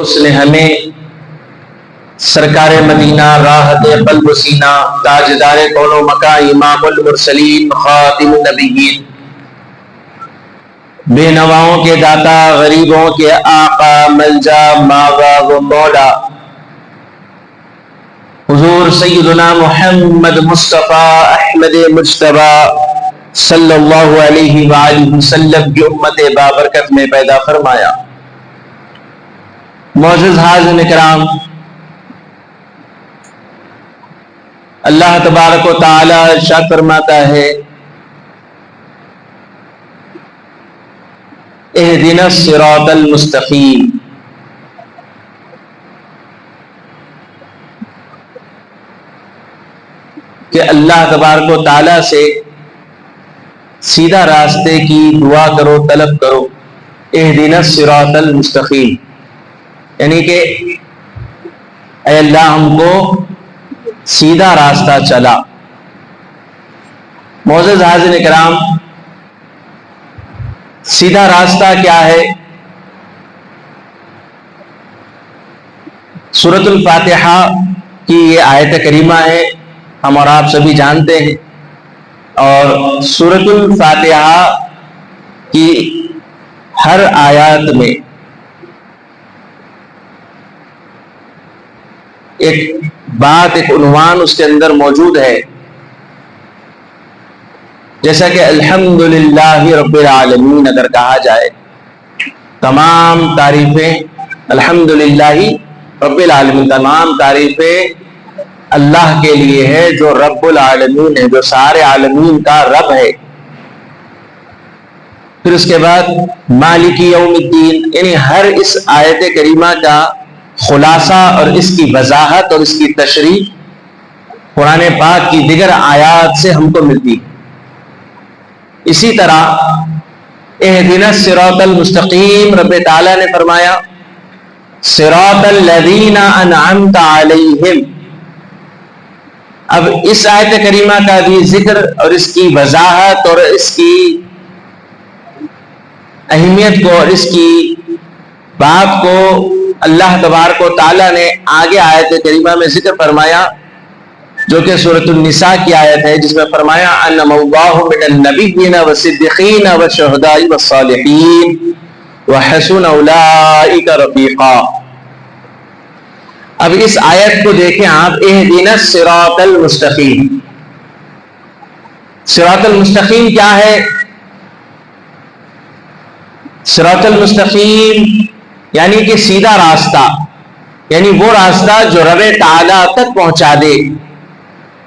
اس نے ہمیں سرکار مدینہ راحت قلب و سینہ تاجدار کون و مکان امام المرسلین خاتم النبیین بے نواؤں کے داتا غریبوں کے آقا ملجا ماوا و مولا حضور سیدنا محمد مصطفیٰ احمد مجتبی صلی اللہ علیہ وآلہ وسلم کی امت بابرکت میں پیدا فرمایا۔ معزز حاضرین کرام، اللہ تبارک و تعالی ارشاد فرماتا ہے اہدنا الصراط المستقیم، کہ اللہ تبارک و تعالی سے سیدھا راستے کی دعا کرو، طلب کرو۔ اہدنا الصراط المستقیم یعنی کہ اے اللہ ہم کو سیدھا راستہ چلا۔ معزز حاضرین کرام، سیدھا راستہ کیا ہے؟ سورۃ الفاتحہ کی یہ آیت کریمہ ہے، ہم اور آپ سبھی جانتے ہیں، اور سورۃ الفاتحہ کی ہر آیات میں ایک بات، ایک عنوان اس کے اندر موجود ہے، جیسا کہ الحمدللہ رب العالمین اگر کہا جائے، تمام تعریفیں الحمدللہ رب العالمین، تمام تعریفیں اللہ کے لیے ہے جو رب العالمین ہے، جو سارے عالمین کا رب ہے۔ پھر اس کے بعد مالک یوم الدین، یعنی ہر اس آیت کریمہ کا خلاصہ اور اس کی وضاحت اور اس کی تشریح قرآن پاک کی دیگر آیات سے ہم کو ملتی ہے۔ اسی طرح اہدنا الصراط المستقیم، رب تعالیٰ نے فرمایا صراط الذین انعمت علیہم۔ اب اس آیت کریمہ کا بھی ذکر اور اس کی وضاحت اور اس کی اہمیت کو اور اس کی بات کو اللہ تبارک و تعالیٰ نے آگے آیت کریمہ میں ذکر فرمایا، جو کہ سورۃ النساء کی آیت ہے، جس میں فرمایا انم اللہ من النبیین والصدیقین والشہداء والصالحین وحسن اولئک رفیقا۔ اب اس آیت کو دیکھیں آپ، اہدنا الصراط المستقیم۔ صراط المستقیم کیا ہے؟ صراط المستقیم یعنی کہ سیدھا راستہ، یعنی وہ راستہ جو رب تعالیٰ تک پہنچا دے،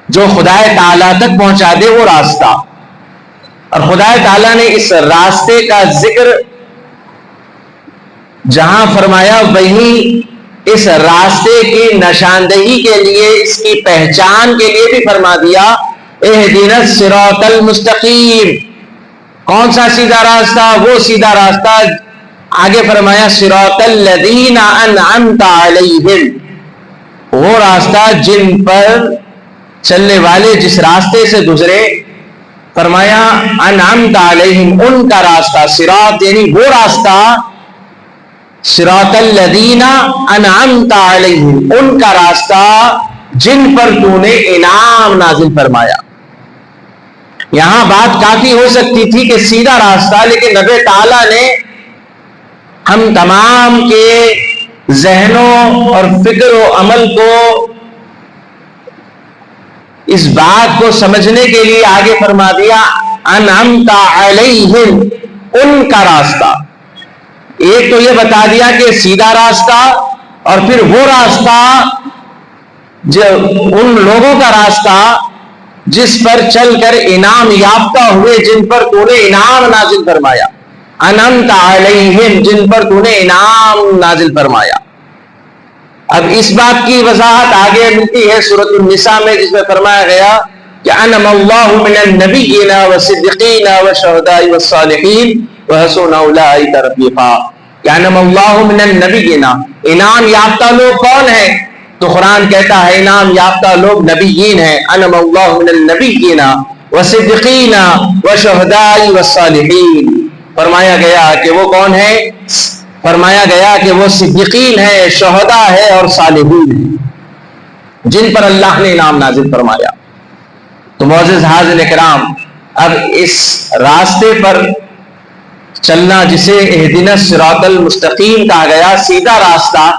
جو خدا تعالیٰ تک پہنچا دے، وہ راستہ۔ اور خدا تعالیٰ نے اس راستے کا ذکر جہاں فرمایا، وہیں اس راستے کی نشاندہی کے لیے، اس کی پہچان کے لیے بھی فرما دیا اہدنا الصراط المستقیم۔ کون سا سیدھا راستہ؟ وہ سیدھا راستہ آگے فرمایا صراط الذین انعمت علیہم، وہ راستہ جن پر چلنے والے جس راستے سے گزرے، فرمایا انعمت علیہم، ان کا راستہ۔ صراط یعنی وہ راستہ، صراط الذین انعمت علیہم، ان کا راستہ جن پر تو نے انعام نازل فرمایا۔ یہاں بات کافی ہو سکتی تھی کہ سیدھا راستہ، لیکن رب تعالیٰ نے ہم تمام کے ذہنوں اور فکر و عمل کو اس بات کو سمجھنے کے لیے آگے فرما دیا انعمت علیہم، ان کا راستہ۔ ایک تو یہ بتا دیا کہ سیدھا راستہ، اور پھر وہ راستہ جو ان لوگوں کا راستہ جس پر چل کر انعام یافتہ ہوئے، جن پر تو نے انعام نازل فرمایا۔ انعمت علیہم، جن پر تو نے انعام نازل فرمایا۔ اب اس بات کی وضاحت آگے ملتی ہے سورۃ النساء میں، جس میں فرمایا گیا کہ انعم اللہ من النبیین والصدیقین والشہداء والصالحین وحسن اولئک رفیقا۔ کہ انعم اللہ من النبیین، انعام یافتہ لوگ کون ہیں؟ تو قرآن کہتا ہے انعام یافتہ لوگ نبیین ہیں۔ انعم اللہ من النبیین والصدیقین والشہداء والصالحین، فرمایا گیا کہ وہ کون ہے؟ فرمایا گیا کہ وہ صدیقین ہے، شہداء ہے اور صالحین ہیں جن پر اللہ نے انعام نازل فرمایا۔ تو معزز حاضرین کرام، اب اس راستے پر چلنا جسے اہدنا الصراط المستقیم کہا گیا، سیدھا راستہ،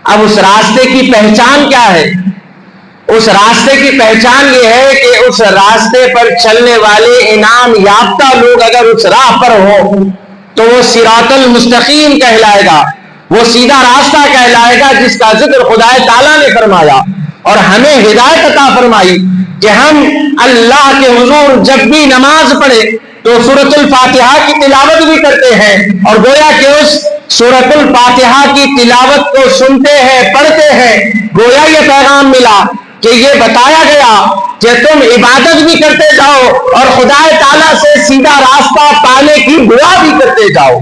اب اس راستے کی پہچان کیا ہے؟ اس راستے کی پہچان یہ ہے کہ اس راستے پر چلنے والے انعام یافتہ لوگ اگر اس راہ پر ہو تو وہ صراط المستقیم کہلائے گا، وہ سیدھا راستہ کہلائے گا جس کا ذکر خدا تعالیٰ نے فرمایا اور ہمیں ہدایت عطا فرمائی کہ ہم اللہ کے حضور جب بھی نماز پڑھے تو سورۃ الفاتحہ کی تلاوت بھی کرتے ہیں، اور گویا کہ اس سورۃ الفاتحہ کی تلاوت کو سنتے ہیں، پڑھتے ہیں، گویا یہ پیغام ملا کہ یہ بتایا گیا کہ تم عبادت بھی کرتے جاؤ اور خدا تعالیٰ سے سیدھا راستہ پانے کی دعا بھی کرتے جاؤ،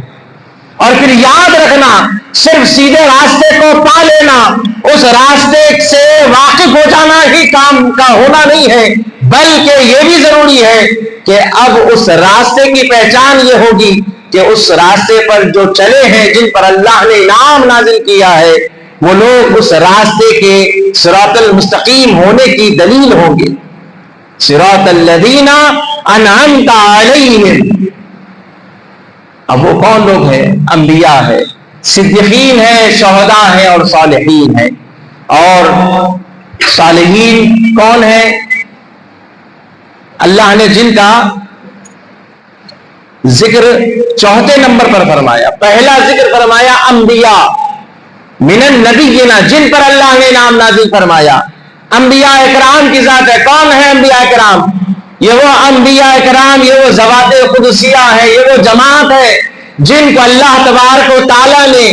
اور پھر یاد رکھنا صرف سیدھے راستے کو پا لینا، اس راستے سے واقف ہو جانا ہی کام کا ہونا نہیں ہے، بلکہ یہ بھی ضروری ہے کہ اب اس راستے کی پہچان یہ ہوگی کہ اس راستے پر جو چلے ہیں، جن پر اللہ نے انعام نازل کیا ہے، وہ لوگ اس راستے کے صراط المستقیم ہونے کی دلیل ہوں گے۔ صراط الذین انعمت علیہم، اب وہ کون لوگ ہیں؟ انبیاء ہے، صدیقین ہے، شہداء ہیں اور صالحین ہیں۔ اور صالحین کون ہیں؟ اللہ نے جن کا ذکر چوتھے نمبر پر فرمایا، پہلا ذکر فرمایا انبیاء من النبیین، جن پر اللہ نے انعام نازل فرمایا۔ انبیاء اکرام کی ذات ہے۔ کون ہے انبیاء اکرام؟ یہ وہ انبیاء اکرام، یہ وہ ذوات قدسیہ ہے، یہ وہ جماعت ہے جن کو اللہ تبارک و تعالیٰ نے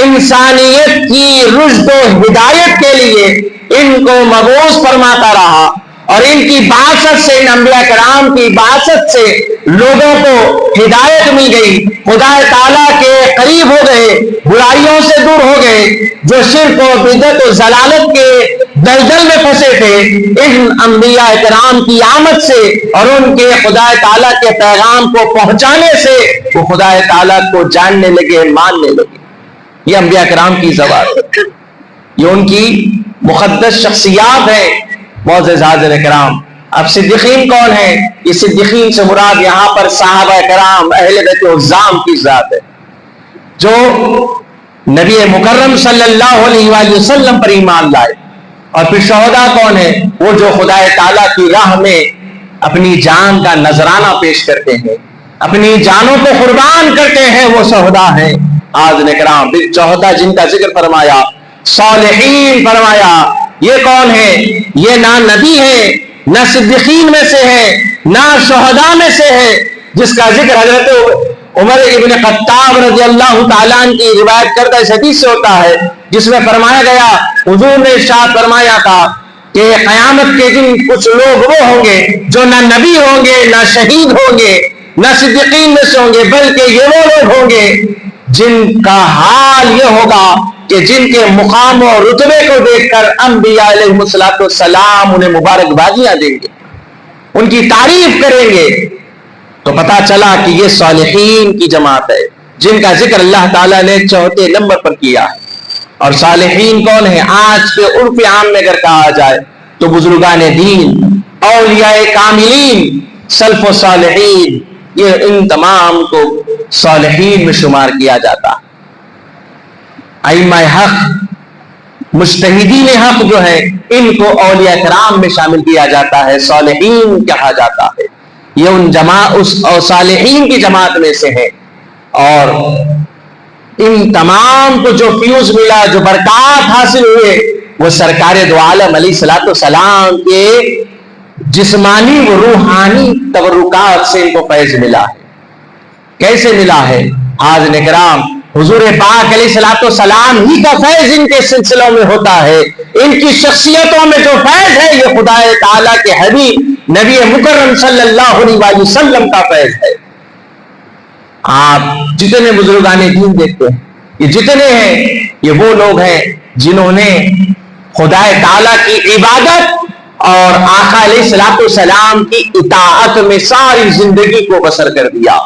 انسانیت کی رشد و ہدایت کے لیے ان کو مبعوث فرماتا رہا، اور ان کی بعثت سے، ان انبیاء کرام کی بعثت سے لوگوں کو ہدایت مل گئی، خدا تعالیٰ کے قریب ہو گئے، برائیوں سے دور ہو گئے، جو شرک و بدعت و ضلالت کے دلدل میں پھنسے تھے، ان انبیاء کرام کی آمد سے اور ان کے خدا تعالیٰ کے پیغام کو پہنچانے سے وہ خدا تعالیٰ کو جاننے لگے، ماننے لگے۔ یہ انبیاء کرام کی ذوات، یہ ان کی مقدس شخصیات ہیں۔ معزز حاضرین کرام، اب صدیقین کون ہیں؟ یہ صدیقین سے مراد یہاں پر صحابہ کرام، اہل بیت العظام کی ذات ہے، جو نبی مکرم صلی اللہ علیہ وآلہ وسلم پر ایمان لائے۔ اور پھر شہداء کون ہیں؟ وہ جو خدا تعالیٰ کی راہ میں اپنی جان کا نذرانہ پیش کرتے ہیں، اپنی جانوں کو قربان کرتے ہیں، وہ شہداء ہیں۔ حاضرین کرام، پھر شہداء جن کا ذکر فرمایا، صالحین فرمایا، یہ کون ہے؟ یہ نہ نبی ہے، نہ صدیقین میں سے ہے، نہ شہداء میں سے ہے، جس کا ذکر حضرت عمر ابن خطاب رضی اللہ تعالیٰ عنہ کی روایت کردہ اس حدیث سے ہوتا ہے، جس میں فرمایا گیا، حضور نے ارشاد فرمایا تھا کہ قیامت کے دن کچھ لوگ وہ ہوں گے جو نہ نبی ہوں گے، نہ شہید ہوں گے، نہ صدیقین میں سے ہوں گے، بلکہ یہ وہ لوگ ہوں گے جن کا حال یہ ہوگا کہ جن کے مقام و رتبے کو دیکھ کر انبیاء علیہ السلام انہیں مبارکبادیاں دیں گے، ان کی تعریف کریں گے۔ تو پتا چلا کہ یہ صالحین کی جماعت ہے جن کا ذکر اللہ تعالیٰ نے چوتھے نمبر پر کیا ہے۔ اور صالحین کون ہیں؟ آج کے عرف عام میں اگر کہا جائے تو بزرگان دین، اولیاء کاملین، سلف و صالحین، یہ ان تمام کو صالحین میں شمار کیا جاتا۔ ائمہ حق، مجتہدین حق جو ہے، ان کو اولیاء کرام میں شامل کیا جاتا ہے، صالحین کہا جاتا ہے۔ یہ ان صالحین کی جماعت میں سے ہے۔ اور ان تمام کو جو فیوز ملا، جو برکات حاصل ہوئے، وہ سرکار دو عالم علیہ السلام کے جسمانی و روحانی تبرکات سے ان کو فیض ملا ہے۔ کیسے ملا ہے؟ حاضرین کرام، حضور پاک علیہ السلام ہی کا فیض ان کے سلسلوں میں ہوتا ہے۔ ان کی شخصیتوں میں جو فیض ہے، یہ خدا تعالیٰ کے حبیب نبی مکرم صلی اللہ علیہ وسلم کا فیض ہے۔ آپ جتنے بزرگان دین دیکھتے ہیں، یہ جتنے ہیں، یہ وہ لوگ ہیں جنہوں نے خدا تعالیٰ کی عبادت اور آقا علیہ السلام کی اطاعت میں ساری زندگی کو بسر کر دیا۔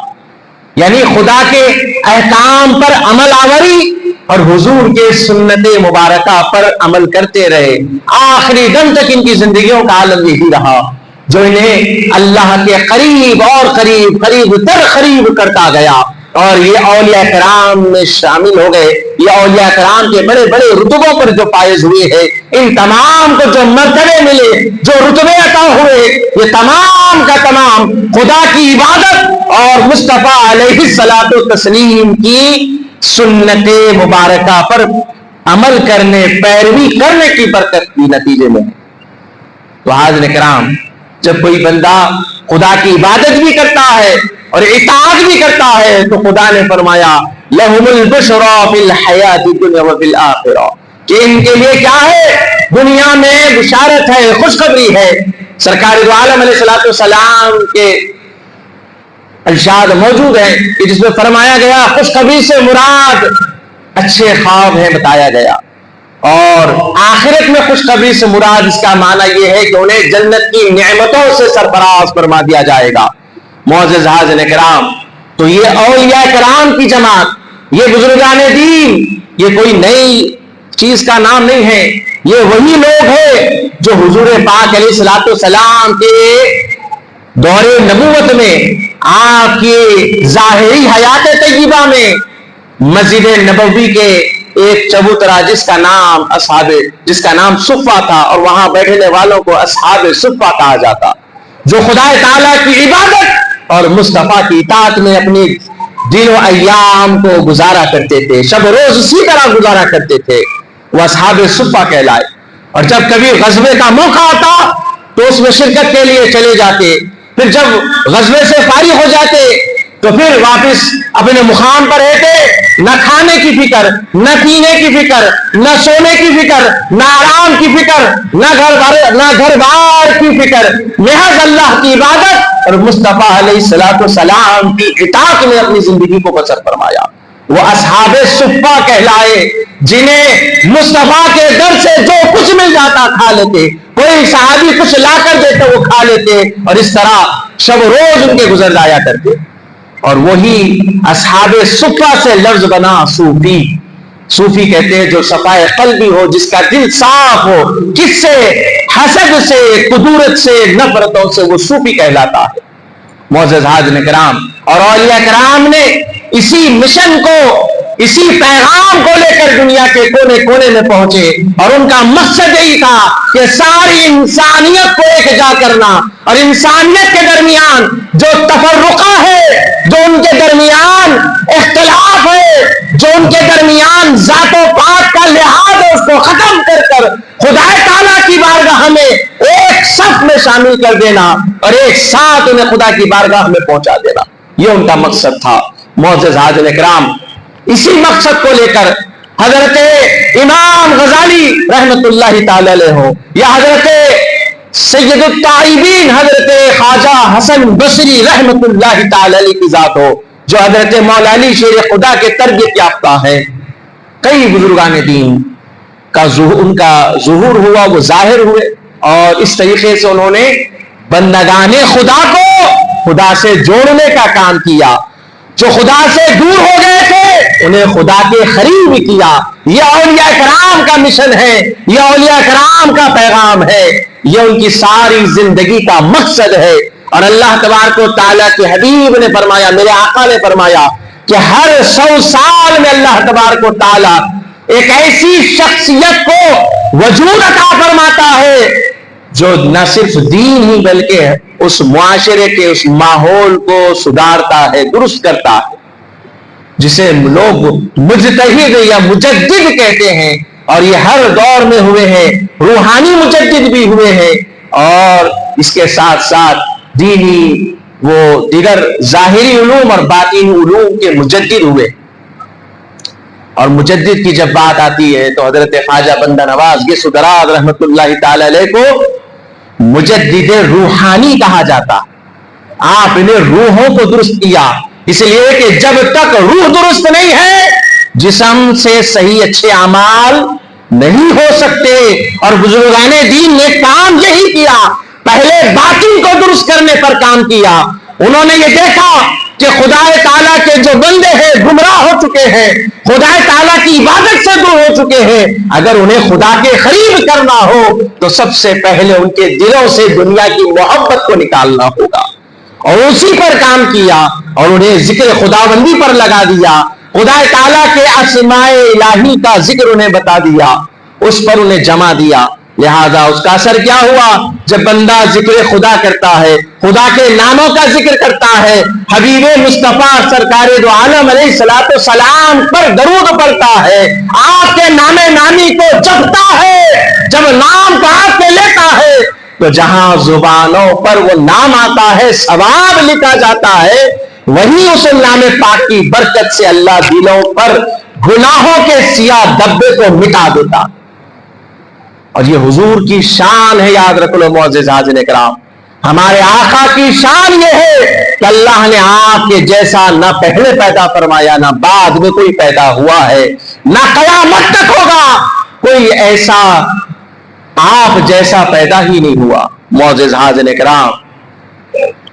یعنی خدا کے احکام پر عمل آوری اور حضور کے سنت مبارکہ پر عمل کرتے رہے. آخری دم تک ان کی زندگیوں کا عالم یہی رہا جو انہیں اللہ کے قریب اور قریب قریب تر قریب کرتا گیا. اور یہ اولیاء کرام میں شامل ہو گئے. یہ اولیاء کرام کے بڑے بڑے رتبوں پر جو فائز ہوئے ہیں, ان تمام کو جو مرتبے ملے, جو رتبے عطا ہوئے, یہ تمام کا تمام خدا کی عبادت اور مصطفیٰ علیہ الصلوۃ والتسلیم کی سنت مبارکہ پر عمل کرنے, پیروی کرنے کی برکت کی نتیجے میں. تو حاضرین کرام, جب کوئی بندہ خدا کی عبادت بھی کرتا ہے اور اطاعت بھی کرتا ہے تو خدا نے فرمایا لَهُمُ الْبُشْرَى فِي الْحَيَاةِ الدُّنْيَا وَفِي الْآخِرَةِ, کہ ان کے لیے کیا ہے, دنیا میں بشارت ہے, خوشخبری ہے. سرکار دو عالم علیہ الصلوۃ والسلام کے ارشاد موجود ہے کہ جس میں فرمایا گیا خوشخبری سے مراد اچھے خواب ہیں بتایا گیا, اور آخرت میں خوشخبری سے مراد اس کا معنی یہ ہے کہ انہیں جنت کی نعمتوں سے سرفراز فرما دیا جائے گا. معزز حاضرین کرام, تو یہ اولیاء کرام کی جماعت, یہ بزرگان دین, یہ کوئی نئی چیز کا نام نہیں ہے. یہ وہی لوگ ہیں جو حضور پاک علیہ الصلوۃ والسلام کے دور نبوت میں, آپ کی ظاہری حیات طیبہ میں, مسجد نبوی کے ایک چبوترا جس کا نام صفہ تھا, اور وہاں بیٹھنے والوں کو اصحاب صفہ کہا جاتا, جو خدا تعالیٰ کی عبادت اور مصطفیٰ کی اطاعت میں اپنی دن و ایام کو گزارا کرتے تھے, شب روز اسی طرح گزارا کرتے تھے, وہ اصحاب صفہ کہلائے. اور جب کبھی غزوے کا موقع آتا تو اس میں شرکت کے لیے چلے جاتے, پھر جب غزوے سے فارغ ہو جاتے تو پھر واپس اپنے مقام پر رہتے. نہ کھانے کی فکر, نہ پینے کی فکر, نہ سونے کی فکر, نہ آرام کی فکر, نہ گھر بار کی فکر, محض اللہ کی عبادت اور مصطفیٰ علیہ الصلوۃ والسلام کی اطاعت میں اپنی زندگی کو بسر فرمایا. وہ اصحاب صفہ کہلائے جنہیں مصطفیٰ کے در سے جو کچھ مل جاتا کھا لیتے, کوئی صحابی کچھ لا کر دیتے وہ کھا لیتے, اور اس طرح شب روز ان کے گزر جایا کرتے. اور وہی اصحاب صفہ سے لفظ بنا صوفی. صوفی کہتے ہیں جو صفائے قلبی ہو, جس کا دل صاف ہو, کس سے, حسد سے, قدورت سے, نفرتوں سے, وہ صوفی کہلاتا ہے. معزز حاضرین کرام, اور اولیاء کرام نے اسی مشن کو, اسی پیغام کو لے کر دنیا کے کونے کونے میں پہنچے, اور ان کا مقصد یہی تھا کہ ساری انسانیت کو ایک جا کرنا, اور انسانیت کے درمیان جو تفرقہ ہے, جو ان کے درمیان اختلاف ہے, جو ان کے درمیان ذات و پات کا لحاظ ہے, اس کو ختم کر کر خدا تعالیٰ کی بارگاہ میں ایک صف میں شامل کر دینا, اور ایک ساتھ انہیں خدا کی بارگاہ میں پہنچا دینا. یہ ان کا مقصد تھا. معزز حاضرین کرام, اسی مقصد کو لے کر حضرت امام غزالی رحمت اللہ تعالی علیہ ہو, یا حضرت سید التائبین حضرت خواجہ حسن بصری رحمت اللہ تعالی علیہ کی ذات ہو, جو حضرت مولا علی شیر خدا کے تربیت یافتہ ہیں. کئی بزرگان دین کا ان کا ظہور ہوا, وہ ظاہر ہوئے, اور اس طریقے سے انہوں نے بندگان خدا کو خدا سے جوڑنے کا کام کیا. جو خدا سے دور ہو گئے تھے انہیں خدا کے قریب کیا. یہ اولیاء کرام کا مشن ہے, یہ اولیاء کرام کا پیغام ہے, یہ ان کی ساری زندگی کا مقصد ہے. اور اللہ تبارک و تعالیٰ کے حبیب نے فرمایا, میرے آقا نے فرمایا کہ ہر 100 سال میں اللہ تبارک و تعالیٰ ایک ایسی شخصیت کو وجود عطا فرماتا ہے جو نہ صرف دین ہی بلکہ اس معاشرے کے اس ماحول کو سدھارتا ہے, درست کرتا ہے, جسے لوگ مجتہد یا مجدد کہتے ہیں. اور یہ ہر دور میں ہوئے ہیں, روحانی مجدد بھی ہوئے ہیں, اور اس کے ساتھ ساتھ دینی وہ دیگر ظاہری علوم اور باطنی علوم کے مجدد ہوئے. اور مجدد کی جب بات آتی ہے تو حضرت خواجہ بندہ نواز گس دراز رحمت اللہ تعالی علیہ کو مجدد روحانی کہا جاتا. آپ نے روحوں کو درست کیا, اس لیے کہ جب تک روح درست نہیں ہے جسم سے صحیح اچھے اعمال نہیں ہو سکتے. اور بزرگان دین نے کام یہی کیا, پہلے باطن کو درست کرنے پر کام کیا. انہوں نے یہ دیکھا کہ خدا تعالیٰ کے جو بندے ہیں گمراہ ہو چکے ہیں, خدا تعالیٰ کی عبادت سے دور ہو چکے ہیں, اگر انہیں خدا کے قریب کرنا ہو تو سب سے پہلے ان کے دلوں سے دنیا کی محبت کو نکالنا ہوگا, اور اسی پر کام کیا اور انہیں ذکر خداوندی پر لگا دیا, خدا تعالیٰ کے اسماء الہی کا ذکر انہیں بتا دیا, اس پر انہیں جمع دیا. لہذا اس کا اثر کیا ہوا؟ جب بندہ ذکر خدا کرتا ہے, خدا کے ناموں کا ذکر کرتا ہے, حبیب مصطفیٰ سرکار دو عالم علیہ الصلوۃ والسلام پر درود پڑھتا ہے, آپ کے نام نامی کو جپتا ہے, جب نام کو آپ کے لیتا ہے تو جہاں زبانوں پر وہ نام آتا ہے ثواب لکھا جاتا ہے, وہی اس نام پاک کی برکت سے اللہ دلوں پر گناہوں کے سیاہ دبے کو مٹا دیتا. اور یہ حضور کی شان ہے, یاد رکھ لو معزز حاضرین کرام, ہمارے آقا کی شان یہ ہے کہ اللہ نے آپ کے جیسا نہ پہلے پیدا فرمایا, نہ بعد میں کوئی پیدا ہوا ہے, نہ قیامت تک ہوگا کوئی ایسا آپ جیسا پیدا ہی نہیں ہوا. معزز حاضرین کرام,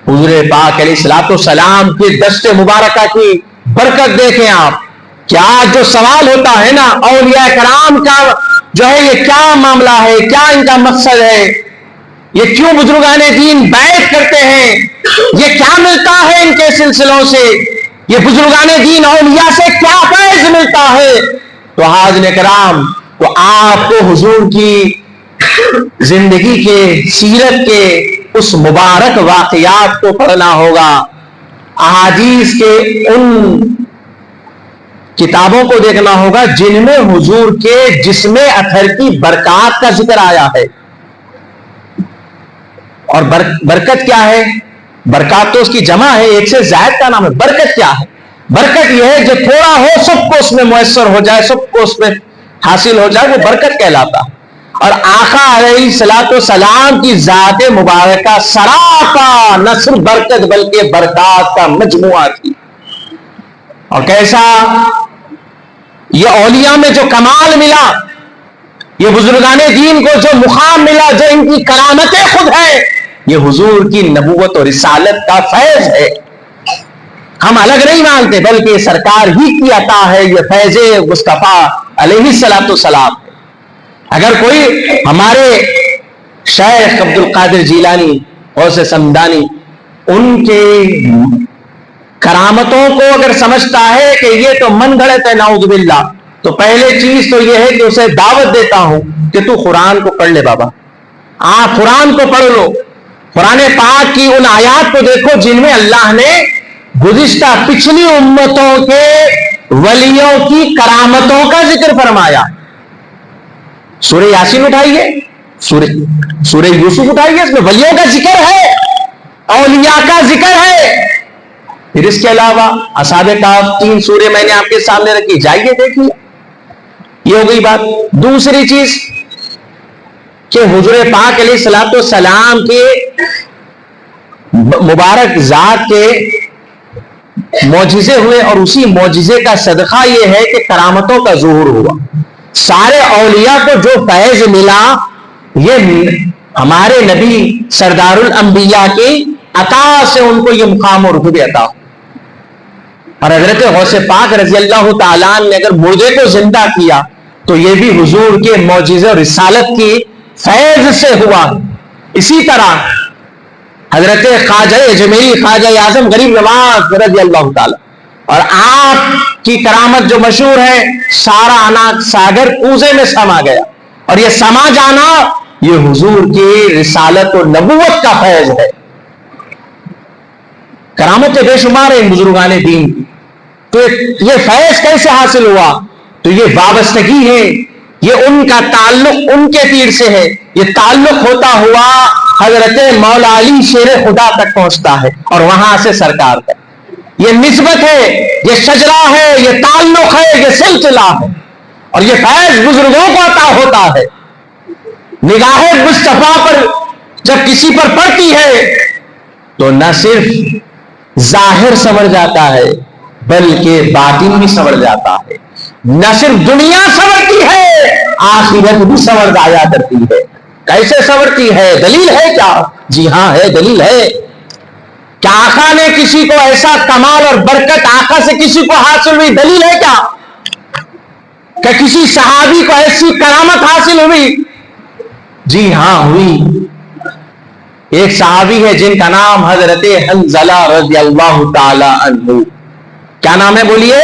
حضور پاک علیہ الصلوۃ والسلام کی دست مبارکہ کی برکت دیکھیں آپ. کیا جو سوال ہوتا ہے نا اولیاء کرام کا جو ہے, یہ کیا معاملہ ہے, کیا ان کا مقصد ہے, یہ کیوں بزرگان دین بیعت کرتے ہیں, یہ کیا ملتا ہے ان کے سلسلوں سے, یہ بزرگان دین اولیاء سے کیا فیض ملتا ہے؟ تو حاضرین کرام, تو آپ کو حضور کی زندگی کے, سیرت کے اس مبارک واقعات کو پڑھنا ہوگا, احادیث کے ان کتابوں کو دیکھنا ہوگا جن میں حضور کے جسم اطہر کی برکات کا ذکر آیا ہے. اور برکت کیا ہے؟ برکات تو اس کی جمع ہے, ایک سے زائد کا نام ہے. برکت کیا ہے؟ برکت یہ ہے جو تھوڑا ہو سب کو اس میں میسر ہو جائے, سب کو اس میں حاصل ہو جائے, وہ برکت کہلاتا. اور آقا علیہ الصلوۃ والسلام کی ذات مبارکہ سراپا نہ صرف برکت بلکہ برکات کا مجموعہ تھی. اور کیسا یہ اولیاء میں جو کمال ملا, یہ بزرگان دین کو جو مقام ملا, جو ان کی کرامتیں خود ہیں, یہ حضور کی نبوت اور رسالت کا فیض ہے. ہم الگ نہیں مانتے بلکہ سرکار ہی کی عطا ہے یہ فیض مصطفیٰ علیہ الصلوۃ والسلام. اگر کوئی ہمارے شیخ عبد القادر جیلانی غوث سمدانی ان کے کرامتوں کو اگر سمجھتا ہے کہ یہ تو من گھڑت ہے نعوذ باللہ, تو پہلے چیز تو یہ ہے کہ اسے دعوت دیتا ہوں کہ تو قرآن کو پڑھ لے بابا, آپ قرآن کو پڑھ لو, قرآن پاک کی ان آیات کو دیکھو جن میں اللہ نے گزشتہ پچھلی امتوں کے ولیوں کی کرامتوں کا ذکر فرمایا. سورہ یاسین اٹھائیے, سورہ یوسف اٹھائیے, اس میں ولیوں کا ذکر ہے, اولیاء کا ذکر ہے. پھر اس کے علاوہ اصحاب کہف 3 سورے میں نے آپ کے سامنے رکھی, جائیے دیکھیے. یہ ہو گئی بات. دوسری چیز کہ حضور پاک علیہ الصلوۃ والسلام کے مبارک ذات کے معجزے ہوئے, اور اسی معجزے کا صدقہ یہ ہے کہ کرامتوں کا ظہور ہوا. سارے اولیاء کو جو فیض ملا یہ ہمارے نبی سردار الانبیاء کی عطا سے ان کو یہ مقام اور رتبے عطا. اور حضرت غوث پاک رضی اللہ تعالیٰ نے اگر مردے کو زندہ کیا تو یہ بھی حضور کے معجزے اور رسالت کی فیض سے ہوا. اسی طرح حضرت خواجہ اجمیری خواجہ اعظم غریب نواز رضی اللہ تعالیٰ, اور آپ کی کرامت جو مشہور ہے, سارا اناج ساگر کوزے میں سما گیا, اور یہ سما جانا یہ حضور کی رسالت اور نبوت کا فیض ہے. کرامت بے شمار ہے ان بزرگان دین کی. تو یہ فیض کیسے حاصل ہوا؟ تو یہ وابستگی ہے, یہ ان کا تعلق ان کے پیر سے ہے. یہ تعلق ہوتا ہوا حضرت مولا علی شیر خدا تک پہنچتا ہے, اور وہاں سے سرکار تک. یہ نسبت ہے, یہ شجرہ ہے, یہ تعلق ہے, یہ سلسلہ ہے, اور یہ فیض بزرگوں کو عطا ہوتا ہے. نگاہ مصطفیٰ پر جب کسی پر پڑتی ہے تو نہ صرف ظاہر سنور جاتا ہے بلکہ باطن بھی سنور جاتا ہے. نہ صرف دنیا سنورتی ہے, آخرت بھی سنور جایا کرتی ہے. کیسے سنورتی ہے؟ دلیل ہے کیا؟ جی ہاں ہے, دلیل ہے. کیا آقا نے کسی کو ایسا کمال اور برکت آقا سے کسی کو حاصل ہوئی دلیل ہے کیا کہ کسی صحابی کو ایسی کرامت حاصل ہوئی؟ جی ہاں ہوئی. ایک صحابی ہے جن کا نام حضرت حنظلہ رضی اللہ تعالی عنہ. کیا نام ہے بولیے؟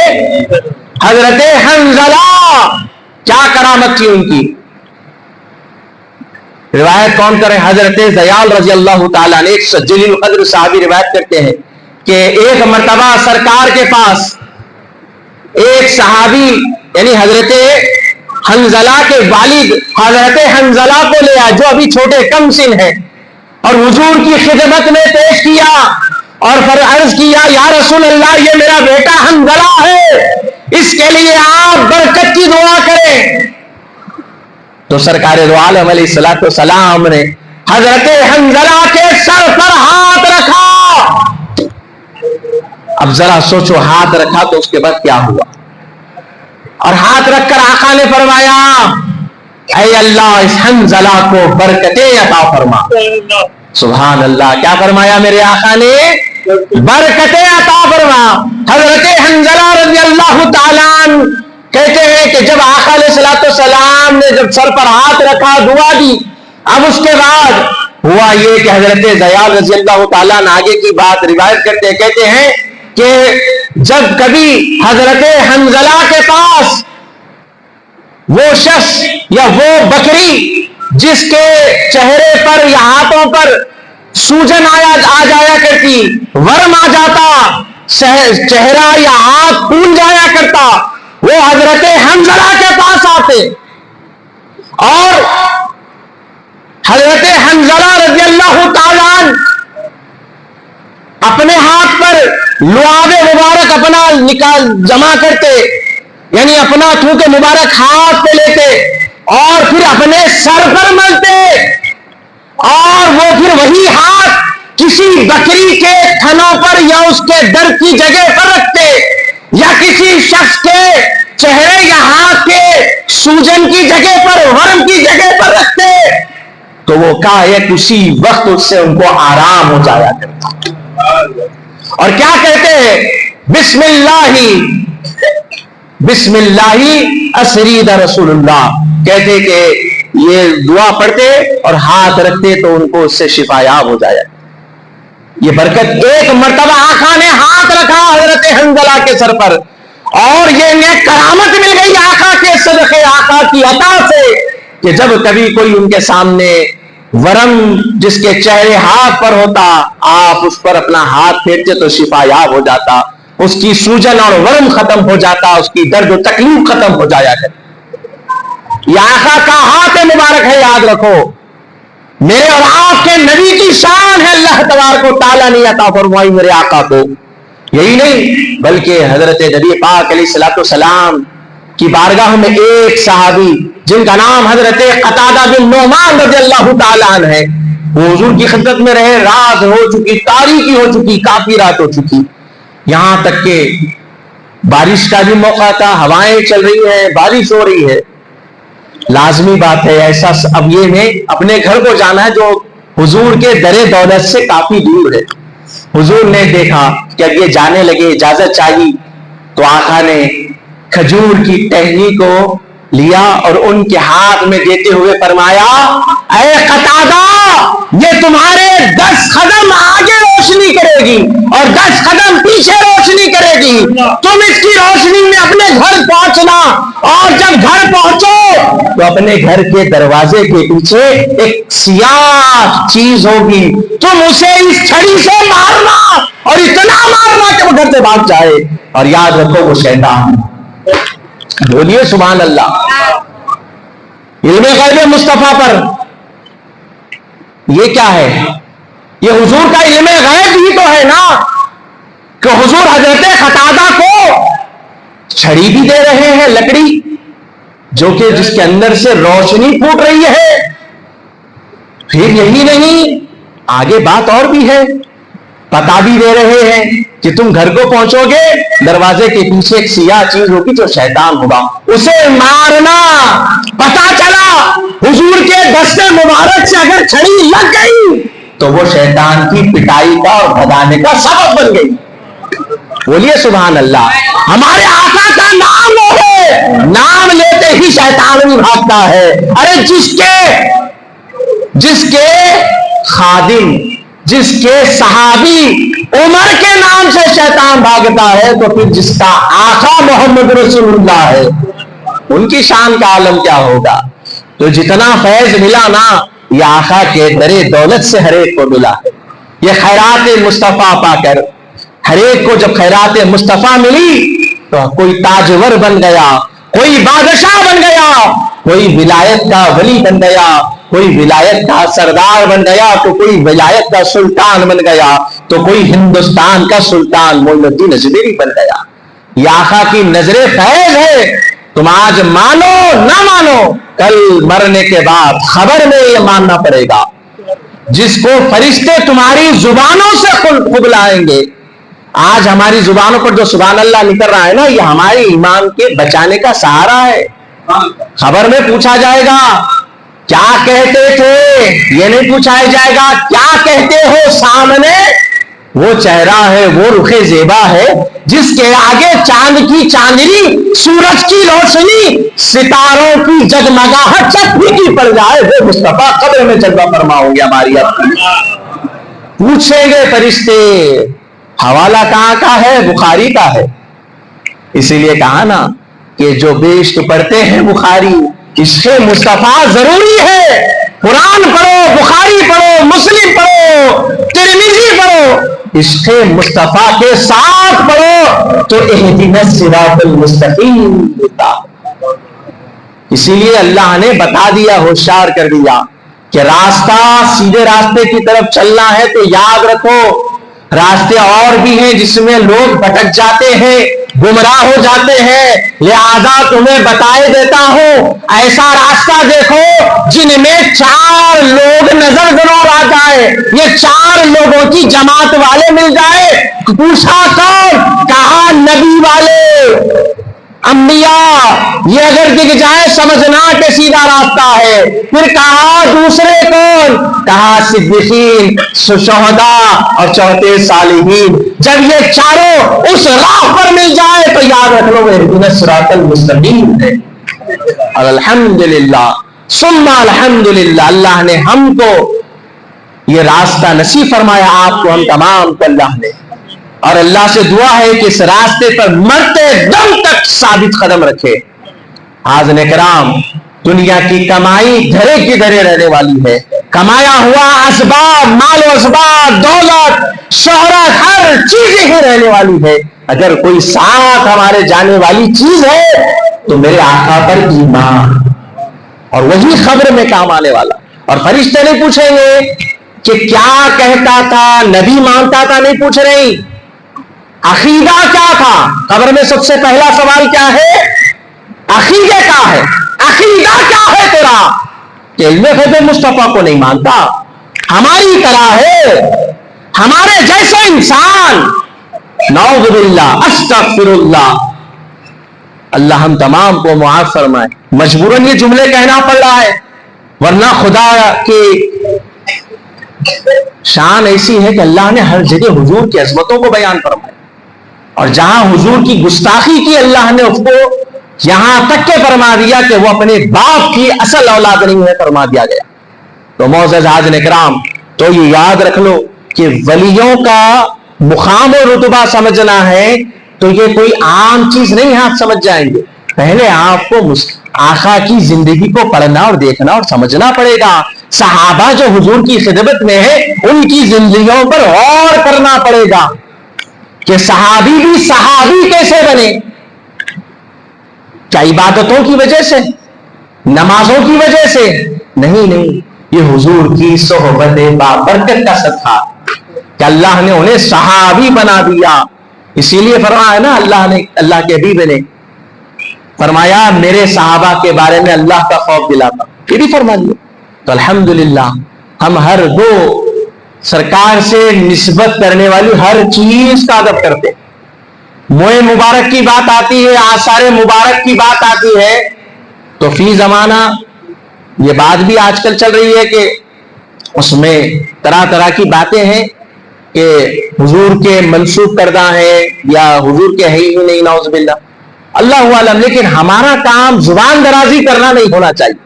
حضرت حنظلہ. کیا کرامت تھی ان کی؟ روایت کون کرے؟ حضرت زیال رضی اللہ تعالیٰ نے. ایک جلیل القدر صحابی روایت کرتے ہیں کہ ایک مرتبہ سرکار کے پاس ایک صحابی یعنی حضرت حنظلہ کے والد حضرت حنظلہ کو لے آیا جو ابھی چھوٹے کم سن ہیں اور حضور کی خدمت میں پیش کیا اور پھر عرض کیا یا رسول اللہ یہ میرا بیٹا حنظلہ ہے، اس کے لیے آپ برکت کی دعا کریں. تو سرکار دو عالم علیہ الصلوۃ والسلام نے حضرت حنظلہ کے سر پر ہاتھ رکھا. اب ذرا سوچو، ہاتھ رکھا تو اس کے بعد کیا ہوا؟ اور ہاتھ رکھ کر آقا نے فرمایا اے اللہ اس حنظلہ کو برکتیں عطا فرما. سبحان اللہ. کیا فرمایا میرے آقا نے؟ برکتیں عطا فرما. حضرت حنظلہ رضی اللہ تعالیٰ عنہ کہتے ہیں کہ جب آقا علیہ الصلوۃ والسلام نے جب سر پر ہاتھ رکھا دعا دی، اب اس کے بعد ہوا یہ کہ حضرت زیال رضی اللہ تعالیٰ عنہ آگے کی بات روایت کرتے کہتے ہیں کہ جب کبھی حضرت حنظلہ کے پاس وہ شخص یا وہ بکری جس کے چہرے پر یا ہاتھوں پر سوجن آ جایا کرتی، ورم آ جاتا، چہرہ یا ہاتھ پھول جایا کرتا، وہ حضرت حنظلہ کے پاس آتے اور حضرت حنظلہ رضی اللہ تعالیٰ اپنے ہاتھ پر لعاب مبارک اپنا جمع کرتے، یعنی اپنا تھوک مبارک ہاتھ پہ لیتے اور پھر اپنے سر پر ملتے اور وہ پھر وہی ہاتھ کسی بکری کے تھنوں پر یا اس کے در کی جگہ پر رکھتے یا کسی شخص کے چہرے یا ہاتھ کے سوجن کی جگہ پر، ورم کی جگہ پر رکھتے تو وہ ایک اسی وقت اس سے ان کو آرام ہو جایا کرتا. اور کیا کہتے ہیں؟ بسم اللہ اسرید رسول اللہ. کہتے کہ یہ دعا پڑھتے اور ہاتھ رکھتے تو ان کو اس سے شفا یاب ہو جایا. یہ برکت ایک مرتبہ آقا نے ہاتھ رکھا حضرت حنظلہ کے سر پر اور یہ انہیں کرامت مل گئی آقا کے صدقے، آقا کی عطا سے کہ جب کبھی کوئی ان کے سامنے ورم جس کے چہرے ہاتھ پر ہوتا، آپ اس پر اپنا ہاتھ پھیرتے تو شفا یاب ہو جاتا، اس کی سوجن اور ورم ختم ہو جاتا، اس کی درد و تکلیف ختم ہو جایا کرتی. یہ آقا کا ہاتھ مبارک ہے، یاد رکھو. میرے اور آپ کے نبی کی شان ہے، اللہ تبارک و تعالیٰ نے عطا فرمائی میرے آقا کو. یہی نہیں بلکہ حضرت نبی پاک علیہ الصلوۃ والسلام کی بارگاہ میں ایک صحابی جن کا نام حضرت قتادہ بن نعمان رضی اللہ تعالیٰ عنہ ہے، وہ حضور کی خدمت میں رہے. رات ہو چکی، تاریکی ہو چکی، کافی رات ہو چکی، یہاں تک کہ بارش کا بھی موقع تھا، ہوائیں چل رہی ہیں، بارش ہو رہی ہے. لازمی بات ہے ایسا اب یہ میں اپنے گھر کو جانا ہے جو حضور کے در دولت سے کافی دور ہے. حضور نے دیکھا کہ اب یہ جانے لگے، اجازت چاہیے، تو آقا نے کھجور کی ٹہنی کو لیا اور ان کے ہاتھ میں دیتے ہوئے فرمایا اے قتادہ یہ تمہارے 10 قدم آگے روشنی کرے گی اور 10 قدم پیچھے روشنی کرے گی. تم اس کی روشنی میں اپنے گھر پہنچنا اور جب گھر پہنچو تو اپنے گھر کے دروازے کے پیچھے ایک سیاہ چیز ہوگی، تم اسے اس چھڑی سے مارنا اور اتنا مارنا کہ وہ گھر سے بھاگ جائے، اور یاد رکھو وہ شیطان. بولیے سبحان اللہ. علم غیب مصطفیٰ پر یہ کیا ہے؟ یہ حضور کا علم غیب ہی تو ہے نا کہ حضور حضرت قتادہ کو چھڑی بھی دے رہے ہیں، لکڑی جو کہ جس کے اندر سے روشنی پھوٹ رہی ہے. پھر یہی نہیں، آگے بات اور بھی ہے، پتا بھی دے رہے ہیں کہ تم گھر کو پہنچو گے دروازے کے پیچھے ایک سیاہ چیز ہوگی جو شیطان ہوگا، اسے مارنا. پتا چلا حضور کے دستے مبارک سے اگر چھڑی لگ گئی تو وہ شیطان کی پٹائی کا اور بھگانے کا سبب بن گئی. بولیے سبحان اللہ. ہمارے آقا کا نام وہ ہے، نام لیتے ہی شیطان بھی بھاگتا ہے. ارے جس کے خادم، جس کے صحابی عمر کے نام سے شیطان بھاگتا ہے، تو پھر جس کا آقا محمد رسول اللہ ہے ان کی شان کا عالم کیا ہوگا. تو جتنا فیض ملا نا یہ آقا کے درے دولت سے ہر ایک کو ملا ہے. یہ خیرات مصطفیٰ پا کر ہر ایک کو جب خیرات مصطفیٰ ملی تو کوئی تاجور بن گیا، کوئی بادشاہ بن گیا، کوئی ولایت کا ولی بن گیا، کوئی ولایت کا سردار بن گیا، تو کوئی ولایت کا سلطان بن گیا، تو کوئی ہندوستان کا سلطان معین الدین اجمیری بن گیا. یہ آقا کی نظر فیض ہے. تم آج مانو نہ مانو، کل مرنے کے بعد خبر میں یہ ماننا پڑے گا. جس کو فرشتے تمہاری زبانوں سے خود لائیں گے. آج ہماری زبانوں پر جو سبحان اللہ نکل رہا ہے نا، یہ ہمارے ایمان کے بچانے کا سہارا ہے. خبر میں پوچھا جائے گا کیا کہتے تھے، یہ نہیں پوچھا جائے گا کیا کہتے ہو. سامنے وہ چہرہ ہے، وہ رخ زیبا ہے جس کے آگے چاند کی چاندنی، سورج کی روشنی، ستاروں کی جگمگاہٹ سب پھیکی پڑ جائے، وہ مصطفیٰ قبر میں جلوہ فرما ہوں گے ہماری. اب پوچھیں گے فرشتے. حوالہ کہاں کا ہے؟ بخاری کا ہے. اسی لیے کہا نا کہ جو بیشت پڑھتے ہیں بخاری، عشق مصطفیٰ ضروری ہے. قرآن پڑھو، بخاری پڑھو، مسلم پڑھو، ترمذی پڑھو، عشق مصطفیٰ کے ساتھ پڑھو تو اہدنا الصراط المستقیم ہوتا. اسی لیے اللہ نے بتا دیا، ہوشیار کر دیا کہ راستہ سیدھے راستے کی طرف چلنا ہے تو یاد رکھو راستے اور بھی ہیں جس میں لوگ بھٹک جاتے ہیں، گمراہ ہو جاتے ہیں. لہذا تمہیں بتائے دیتا ہوں ایسا راستہ دیکھو جن میں 4 لوگ نظر ضرور آ جائے، یہ 4 لوگوں کی جماعت والے مل جائے. پوچھا کون؟ کہا نبی والے، انبیاء. یہ اگر دکھ جائے سمجھنا کہ سیدھا راستہ ہے. پھر کہا دوسرے کون؟ کہا صدیقین، شہداء اور چوتھے صالحین. جب یہ چاروں اس راہ پر مل جائے تو یاد رکھ لو اہدنا الصراط المستقیم ہے. اور الحمدللہ ثم الحمدللہ اللہ نے ہم کو یہ راستہ نصیب فرمایا، آپ کو ہم تمام کو اللہ نے. اور اللہ سے دعا ہے کہ اس راستے پر مرتے دم تک ثابت قدم رکھے. حاضرین کرام، دنیا کی کمائی دھرے کی دھرے رہنے والی ہے. کمایا ہوا اسباب، مال و اسباب، دولت، شہرت، ہر چیز ہی رہنے والی ہے. اگر کوئی ساتھ ہمارے جانے والی چیز ہے تو میرے آقا پر ایمان، اور وہی خبر میں کام آنے والا. اور فرشتے نہیں پوچھیں گے کہ کیا کہتا تھا، نبی مانتا تھا، نہیں پوچھ رہے. عقیدہ کیا تھا؟ قبر میں سب سے پہلا سوال کیا ہے؟ عقیدہ کیا ہے؟ عقیدہ کیا ہے تیرا؟ کہ علم خود مصطفیٰ کو نہیں مانتا، ہماری طرح ہے، ہمارے جیسے انسان. نعوذ باللہ، استغفر اللہ. اللہ ہم تمام کو معاف فرمائے. مجبوراً یہ جملے کہنا پڑ رہا ہے، ورنہ خدا کی شان ایسی ہے کہ اللہ نے ہر جگہ حضور کی عظمتوں کو بیان فرمایا. اور جہاں حضور کی گستاخی کی اللہ نے اس کو یہاں تک کہ فرما دیا کہ وہ اپنے باپ کی اصل اولاد نہیں ہے، فرما دیا گیا. تو معزز حاضرین کرام، تو یہ یاد رکھ لو کہ ولیوں کا مقام و رتبہ سمجھنا ہے تو یہ کوئی عام چیز نہیں ہے. آپ سمجھ جائیں گے. پہلے آپ کو آقا کی زندگی کو پڑھنا اور دیکھنا اور سمجھنا پڑے گا. صحابہ جو حضور کی خدمت میں ہے ان کی زندگیوں پر غور کرنا پڑے گا کہ صحابی بھی صحابی کیسے بنے. کیا عبادتوں کی وجہ سے، نمازوں کی وجہ سے؟ نہیں، یہ حضور کی صحبت بابرکت کا صدقہ کہ اللہ نے انہیں صحابی بنا دیا. اسی لیے فرمایا نا اللہ کے حبیب نے فرمایا میرے صحابہ کے بارے میں اللہ کا خوف دلاتا، یہ بھی فرما دیا. تو الحمدللہ ہم ہر دو سرکار سے نسبت کرنے والی ہر چیز کا ادب کرتے. موئے مبارک کی بات آتی ہے، آثار مبارک کی بات آتی ہے تو فی زمانہ یہ بات بھی آج کل چل رہی ہے کہ اس میں طرح طرح کی باتیں ہیں کہ حضور کے منسوخ کردہ ہیں یا حضور کے ہے ہی نہیں، نعوذ باللہ، اللہ عالم. لیکن ہمارا کام زبان درازی کرنا نہیں ہونا چاہیے.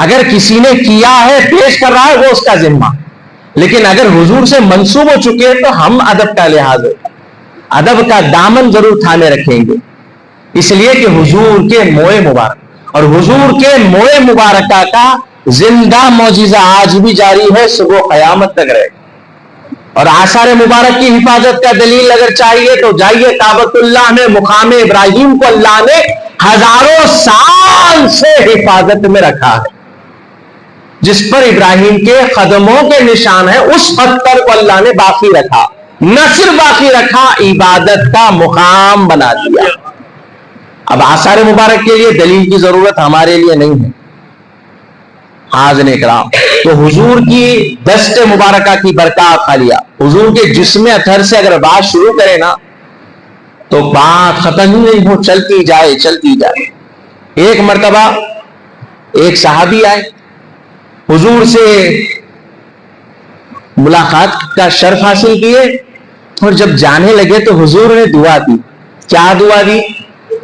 اگر کسی نے کیا ہے، پیش کر رہا ہے، وہ اس کا ذمہ. لیکن اگر حضور سے منسوب ہو چکے تو ہم ادب کا لحاظ ادب کا دامن ضرور تھامے رکھیں گے. اس لیے کہ حضور کے موئے مبارک اور حضور کے موئے مبارکہ کا زندہ معجزہ آج بھی جاری ہے، صبح قیامت تک رہے. اور آثار مبارک کی حفاظت کا دلیل اگر چاہیے تو جائیے کعبۃ اللہ میں مقام ابراہیم کو اللہ نے ہزاروں سال سے حفاظت میں رکھا ہے. جس پر ابراہیم کے قدموں کے نشان ہے اس پتھر کو اللہ نے باقی رکھا. نہ صرف باقی رکھا، عبادت کا مقام بنا دیا. اب آثار مبارک کے لیے دلیل کی ضرورت ہمارے لیے نہیں ہے. حاضرین اکرام، تو حضور کی دست مبارکہ کی برکات خالیہ، حضور کے جسم اطہر سے اگر بات شروع کرے نا تو بات ختم ہی نہیں ہو، چلتی جائے چلتی جائے. ایک مرتبہ ایک صحابی آئے، حضور سے ملاقات کا شرف حاصل کیے، اور جب جانے لگے تو حضور نے دعا دی. کیا دعا دی؟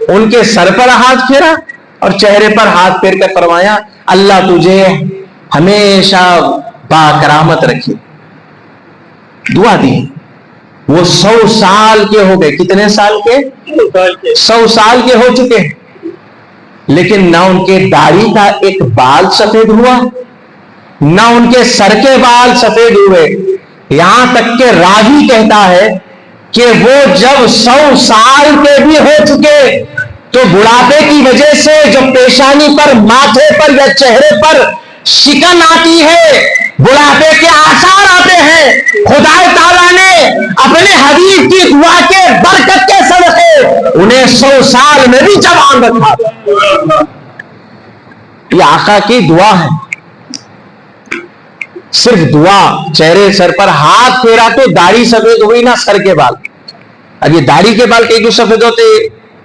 ان کے سر پر ہاتھ پھیرا اور چہرے پر ہاتھ پھیر کر فرمایا اللہ تجھے ہمیشہ با کرامت رکھے. دعا دی. وہ 100 سال کے ہو گئے. کتنے سال کے؟ 100 سال کے ہو چکے، لیکن نہ ان کے داڑھی کا ایک بال سفید ہوا، نہ ان کے سر کے بال سفید ہوئے. یہاں تک کہ راوی کہتا ہے کہ وہ جب 100 سال کے بھی ہو چکے تو بڑھاپے کی وجہ سے جو پیشانی پر، ماتھے پر یا چہرے پر شکن آتی ہے، بڑھاپے کے آثار آتے ہیں، خدا تعالیٰ نے اپنے حبیب کی دعا کے برکت کے صدقے انہیں 100 سال میں بھی جوان رکھا. یہ آقا کی دعا ہے. صرف دعا، چہرے سر پر ہاتھ پھیرا تو داڑھی سفید ہوئی، نہ سر کے بال. اب یہ داڑھی کے بال کئی کو سفید ہوتے،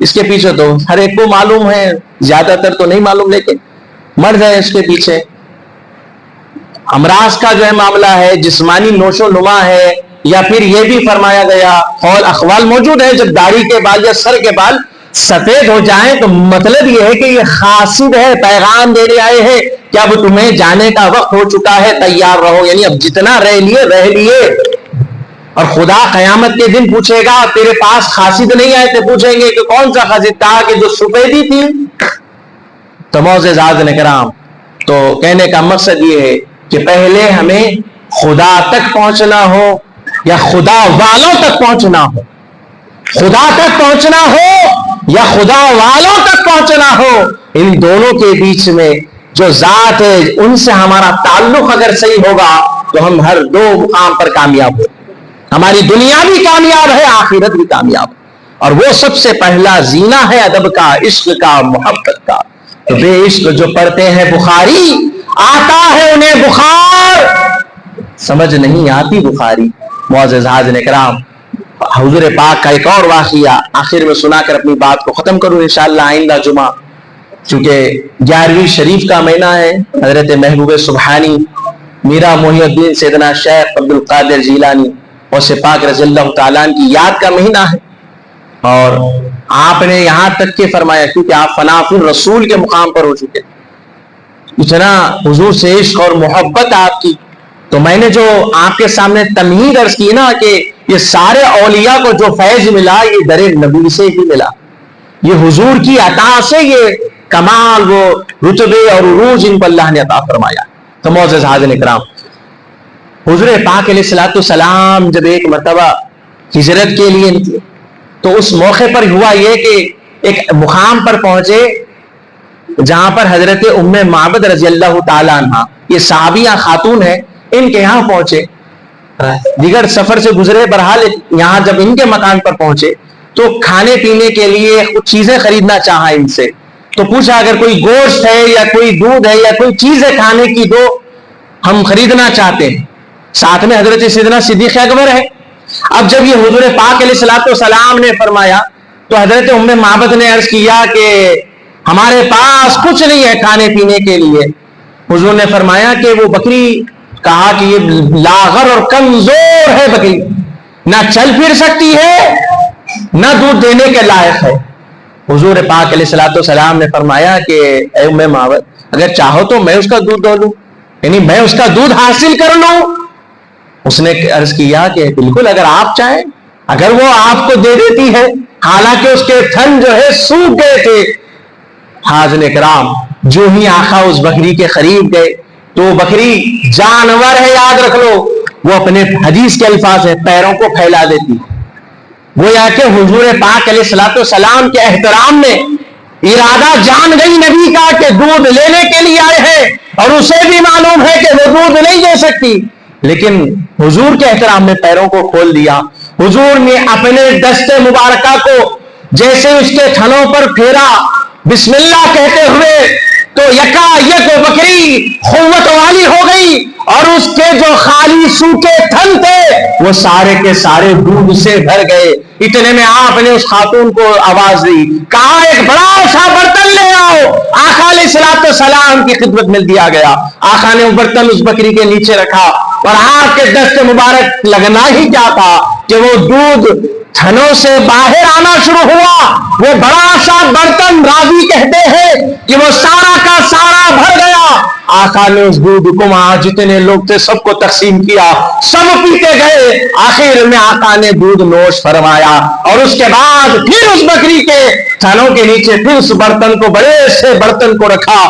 اس کے پیچھے تو ہر ایک کو معلوم ہے، زیادہ تر تو نہیں معلوم، لیکن مرض ہے اس کے پیچھے. امراض کا جو ہے معاملہ ہے، جسمانی نوش و نما ہے، یا پھر یہ بھی فرمایا گیا، قول اقوال موجود ہے، جب داڑھی کے بال یا سر کے بال سفید ہو جائیں تو مطلب یہ ہے کہ یہ خاصد ہے، پیغام دینے آئے ہیں کہ اب تمہیں جانے کا وقت ہو چکا ہے، تیار رہو. یعنی اب جتنا رہ لیے. اور خدا قیامت کے دن پوچھے گا تیرے پاس خاصد نہیں آئے تو پوچھیں گے کہ کون سا خاصد تھا کہ جو سفیدی تھی. تو معزز حاضرین کرام، تو کہنے کا مقصد یہ ہے کہ پہلے ہمیں خدا تک پہنچنا ہو یا خدا والوں تک پہنچنا ہو، خدا تک پہنچنا ہو یا خدا والوں تک پہنچنا ہو، ان دونوں کے بیچ میں جو ذات ہے ان سے ہمارا تعلق اگر صحیح ہوگا تو ہم ہر دو مقام پر کامیاب ہو. ہماری دنیا بھی کامیاب ہے، آخرت بھی کامیاب. اور وہ سب سے پہلا زینہ ہے ادب کا، عشق کا، محبت کا. تو بے عشق جو پڑھتے ہیں بخاری، آتا ہے انہیں بخار، سمجھ نہیں آتی بخاری. معزز حاضرین کرام، حضور پاک کا ایک اور واقعہ آخر میں سنا کر اپنی بات کو ختم کروں انشاءاللہ آئندہ جمعہ، چونکہ 11ویں شریف کا مہینہ ہے. حضرت محبوب سبحانی میرا محی الدین سیدنا شیخ عبد القادر جیلانی غوث پاک رضی اللہ تعالیٰ کی یاد کا مہینہ ہے. اور آپ نے یہاں تک کہ فرمایا، کیونکہ آپ فناء الرسول کے مقام پر ہو چکے، اتنا حضور سے عشق اور محبت آپ کی. تو میں نے جو آپ کے سامنے تمہید عرض کی نا کہ یہ سارے اولیاء کو جو فیض ملا یہ در نبی سے ہی ملا، یہ حضور کی عطا سے یہ کمال، وہ رتبے اور عروج ان کو اللہ نے عطا فرمایا. تو معزز حاضرین کرام، حضور پاک علیہ الصلوۃ والسلام جب ایک مرتبہ ہجرت کے لیے نکلے تو اس موقع پر ہوا یہ کہ ایک مقام پر پہنچے جہاں پر حضرت ام معبد رضی اللہ تعالیٰ عنہ، یہ صحابیہ خاتون ہے، ان کے یہاں پہنچے. دیگر سفر سے گزرے، بہرحال یہاں جب ان کے مکان پر پہنچے تو کھانے پینے کے لیے کچھ چیزیں خریدنا چاہا ان سے. تو پوچھا اگر کوئی گوشت ہے یا کوئی دودھ ہے یا کوئی چیز ہے کھانے کی دو، ہم خریدنا چاہتے ہیں. ساتھ میں حضرت سیدنا صدیق اکبر ہے. اب جب یہ حضور پاک علیہ الصلوۃ والسلام نے فرمایا تو حضرت ام معبد نے عرض کیا کہ ہمارے پاس کچھ نہیں ہے کھانے پینے کے لیے. حضور نے فرمایا کہ وہ بکری کہا کہ یہ لاغر اور کمزور ہے بکری، نہ چل پھر سکتی ہے نہ دودھ دینے کے لائق ہے۔ حضور پاک علیہ الصلوۃ والسلام نے فرمایا کہ اے ام معبد، اگر چاہو تو میں اس کا دودھ دو لوں، یعنی میں اس کا دودھ حاصل کر لوں۔ اس نے عرض کیا کہ بالکل، اگر آپ چاہیں، اگر وہ آپ کو دے دیتی ہے، حالانکہ اس کے تھن جو ہے سوکھ گئے تھے۔ حاضرین کرام، جو ہی آقا اس بکری کے قریب گئے تو وہ بکری جانور ہے، یاد رکھ لو، وہ اپنے حدیث کے الفاظ ہے پیروں کو پھیلا دیتی، وہ یا کہ حضور پاک علیہ الصلوۃ والسلام کے احترام میں ارادہ جان گئی نبی کا کہ دودھ لینے کے لیے آئے ہیں، اور اسے بھی معلوم ہے کہ وہ دودھ نہیں دے سکتی، لیکن حضور کے احترام میں پیروں کو کھول دیا۔ حضور نے اپنے دست مبارکہ کو جیسے اس کے تھنوں پر پھیرا، بسم اللہ کہتے ہوئے، تو یکا یک بکری قوت والی ہو گئی، اور اس کے جو خالی سوکھے تھن تھے وہ سارے کے سارے دودھ سے بھر گئے۔ اتنے میں آپ نے اس خاتون کو آواز دی، کہا ایک بڑا سا برتن لے آؤ۔ آقا علیہ الصلوۃ والسلام کی خدمت میں دیا گیا، آقا نے وہ برتن اس بکری کے نیچے رکھا، اور آپ کے دست مبارک لگنا ہی کیا تھا کہ وہ دودھ تھنوں سے باہر آنا شروع ہوا۔ وہ بڑا سا برتن، راوی کہتے ہیں کہ وہ سارا کا سارا بھر گیا۔ آقا نے اس دودھ کو وہاں جتنے لوگ تھے سب کو تقسیم کیا، سب پیتے گئے۔ آخر میں آقا نے دودھ نوش فرمایا، اور اس کے بعد پھر اس بکری کے تھنوں کے نیچے پھر اس برتن کو، بڑے سے برتن کو رکھا،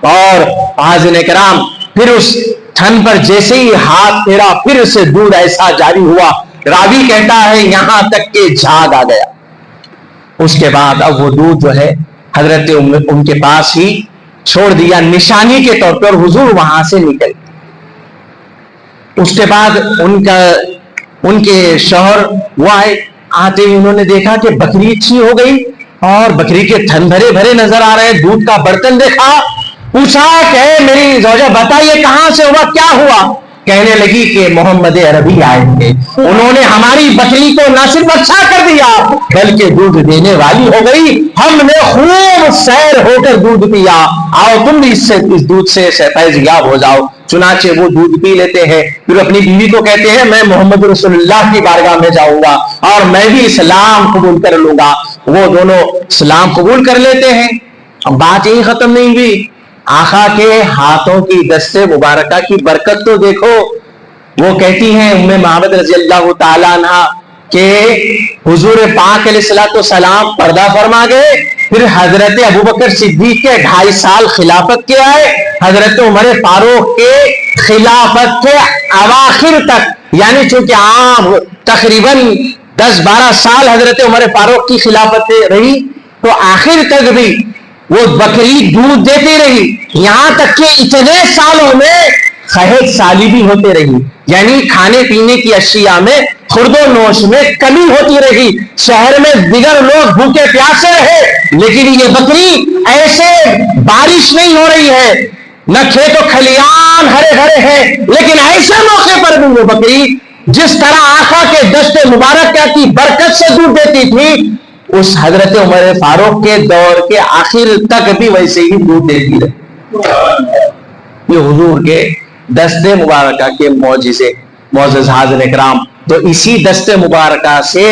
اور حاضرین کرام پھر اس تھن پر جیسے ہی ہاتھ پھیرا پھر سے دودھ ایسا جاری ہوا، راوی کہتا ہے یہاں تک کہ جھاگ آ گیا۔ اس کے بعد اب وہ دودھ جو ہے حضرت ان کے پاس ہی چھوڑ دیا نشانی کے طور پر، حضور وہاں سے نکل۔ اس کے بعد ان کے شوہر وہ آتے ہی انہوں نے دیکھا کہ بکری اچھی ہو گئی، اور بکری کے تھن بھرے بھرے نظر آ رہے ہیں، دودھ کا برتن دیکھا، پوچھا کہ میری زوجہ بتائیے کہاں سے ہوا، کیا ہوا؟ کہنے لگی کہ محمد عربی آئے تھے، انہوں نے ہماری بکری کو نہ صرف اچھا کر دیا بلکہ دودھ دینے والی ہو گئی، ہم نے خوب سیر ہو کر دودھ پیا، آؤ تم بھی اس دودھ سے فیض یاب ہو جاؤ۔ چنانچہ وہ دودھ پی لیتے ہیں، پھر اپنی بیوی کو کہتے ہیں میں محمد رسول اللہ کی بارگاہ میں جاؤں گا اور میں بھی اسلام قبول کر لوں گا۔ وہ دونوں اسلام قبول کر لیتے ہیں۔ اب بات یہی ختم نہیں ہوئی، آقا کے ہاتھوں کی دست مبارکہ کی برکت تو دیکھو۔ وہ کہتی ہیں ام معبد رضی اللہ تعالیٰ عنہ کہ حضور پاک علیہ الصلوۃ والسلام پردہ فرما گئے، پھر حضرت ابوبکر صدیق کے 2.5 سال خلافت کے آئے، حضرت عمر فاروق کے خلافت کے اواخر تک، یعنی چونکہ عام تقریباً 10-12 سال حضرت عمر فاروق کی خلافت رہی، تو آخر تک بھی وہ بکری دودھ دیتی رہی، یہاں تک کہ اتنے سالوں میں خحت سالی بھی ہوتے رہی، یعنی کھانے پینے کی اشیاء میں، خورد و نوش میں کمی ہوتی رہی، شہر میں دیگر لوگ بھوکے پیاسے رہے، لیکن یہ بکری ایسے بارش نہیں ہو رہی ہے، نہ کھیت و کھلیان ہرے بھرے ہیں، لیکن ایسے موقع پر بھی وہ بکری جس طرح آقا کے دست مبارکہ کی برکت سے دودھ دیتی تھی، اس حضرت عمر فاروق کے دور کے آخر تک بھی ویسے ہی دودھ دیتی رہی۔ یہ حضور کے دست مبارکہ کے معجزے، معزز حاضرین کرام، تو اسی دست مبارکہ سے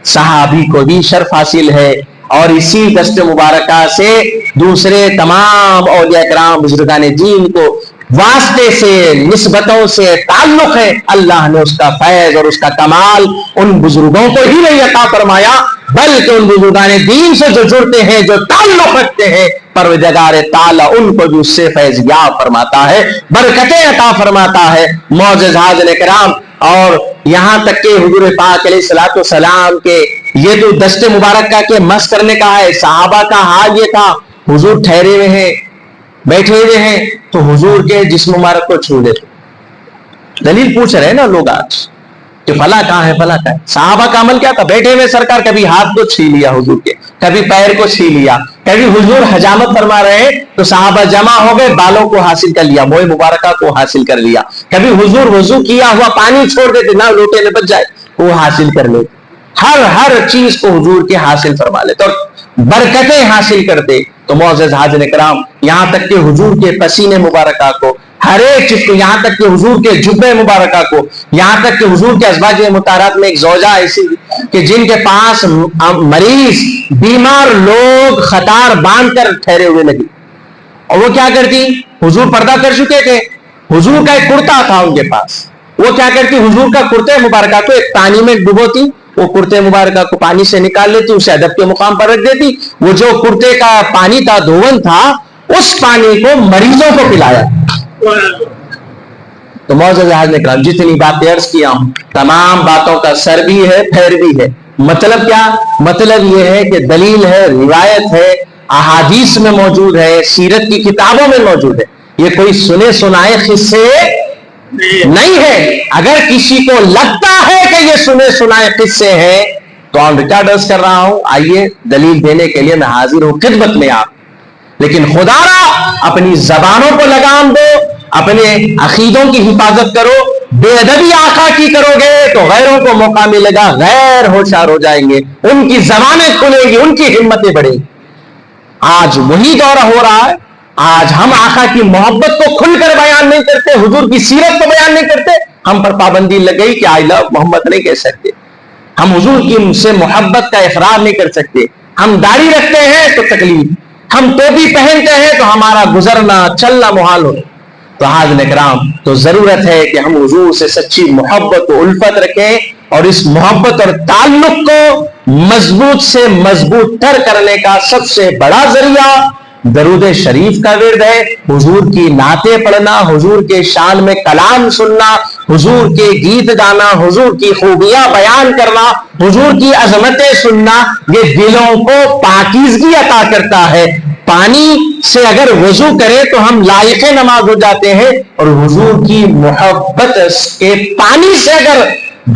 صحابی کو بھی شرف حاصل ہے، اور اسی دست مبارکہ سے دوسرے تمام اولیاء کرام بزرگان دین کو واسطے سے، نسبتوں سے تعلق ہے۔ اللہ نے اس کا فیض اور اس کا کمال ان بزرگوں کو ہی نہیں عطا فرمایا، بلکہ ان بزرگان دین سے جو جڑتے ہیں، جو تعلق رکھتے ہیں، پروردگار تعالیٰ ان کو بھی اس سے فیض یاب فرماتا ہے، برکتیں عطا فرماتا ہے۔ معزز حاضرین کرام، اور یہاں تک کہ حضور پاک علیہ الصلوۃ والسلام کے یہ تو دست مبارکہ کے مس کرنے کا ہے، صحابہ کا حال یہ تھا، حضور ٹھہرے ہوئے ہیں، بیٹھے ہوئے ہیں، تو حضور کے جسم مبارک کو چھو دیتے، دلیل پوچھ رہے ہیں نا لوگ آج کہ فلاں کہاں ہے، فلاں کہاں ہے۔ صحابہ کا عمل کیا تھا؟ بیٹھے ہوئے سرکار کبھی ہاتھ کو چھین لیا حضور کے، کبھی پیر کو چھین لیا، کبھی حضور حجامت فرما رہے ہیں تو صحابہ جمع ہو گئے، بالوں کو حاصل کر لیا، موئے مبارکہ کو حاصل کر لیا، کبھی حضور وضو کیا ہوا پانی چھوڑ دیتے نہ لوٹے میں بچ جائے، وہ حاصل کر لیتے، ہر چیز کو حضور کے حاصل فرما لیتے اور برکتیں حاصل کرتے۔ تو معزز حاضرین کرام، یہاں تک کہ حضور کے پسینے مبارکہ کو ہر ایک چیز کو، یہاں تک کہ حضور کے جبے مبارکہ کو، یہاں تک کہ حضور کے ازواج مطہرات میں ایک زوجہ ایسی کہ جن کے پاس مریض بیمار لوگ قطار باندھ کر ٹھہرے ہوئے لگی، اور وہ کیا کرتی؟ حضور پردہ کر چکے تھے، حضور کا ایک کرتا تھا ان کے پاس، وہ کیا کرتی؟ حضور کا کرتے مبارکہ کو ایک پانی میں ڈبوتی، وہ کرتے مبارکہ کو پانی سے نکال لیتی، اسے ادب کے مقام پر رکھ دیتی، وہ جو کرتے کا پانی تھا، دھون تھا، اس پانی کو مریضوں کو پلایا۔ تو معزز حاضرین اکرام، جتنی باتیں عرض کیا ہوں، تمام باتوں کا سر بھی ہے، پھیر بھی ہے۔ مطلب کیا؟ مطلب یہ ہے کہ دلیل ہے، روایت ہے، احادیث میں موجود ہے، سیرت کی کتابوں میں موجود ہے، یہ کوئی سنے سنائے قصے نہیں ہے۔ اگر کسی کو لگتا ہے کہ یہ سنے سنائے قصے ہیں تو آن ریکارڈ عرض کر رہا ہوں، آئیے دلیل دینے کے لیے میں حاضر ہوں خدمت میں آپ، لیکن خدا را اپنی زبانوں کو لگام دو، اپنے عقیدوں کی حفاظت کرو۔ بے ادبی آقا کی کرو گے تو غیروں کو موقع ملے گا، غیر ہوشیار ہو جائیں گے، ان کی زبانیں کھلیں گی، ان کی ہمتیں بڑھیں گی۔ آج وہی دورہ ہو رہا ہے، آج ہم آقا کی محبت کو کھل کر بیان نہیں کرتے، حضور کی سیرت کو بیان نہیں کرتے، ہم پر پابندی لگ گئی کہ آئی لو محمد نہیں کہہ سکتے، ہم حضور کی سے محبت کا اقرار نہیں کر سکتے، ہم داڑھی رکھتے ہیں تو تکلیف، ہم ٹوپی پہنتے ہیں تو ہمارا گزرنا چلنا محال ہو۔ تو حاضرین اکرام، تو ضرورت ہے کہ ہم حضور سے سچی محبت و الفت رکھیں، اور اس محبت اور تعلق کو مضبوط سے مضبوط تر کرنے کا سب سے بڑا ذریعہ درود شریف کا ورد ہے، حضور کی نعتیں پڑھنا، حضور کے شان میں کلام سننا، حضور کے گیت گانا، حضور کی خوبیاں بیان کرنا، حضور کی عظمتیں سننا، یہ دلوں کو پاکیزگی عطا کرتا ہے۔ پانی سے اگر وضو کرے تو ہم لائق نماز ہو جاتے ہیں، اور حضور کی محبت کے پانی سے اگر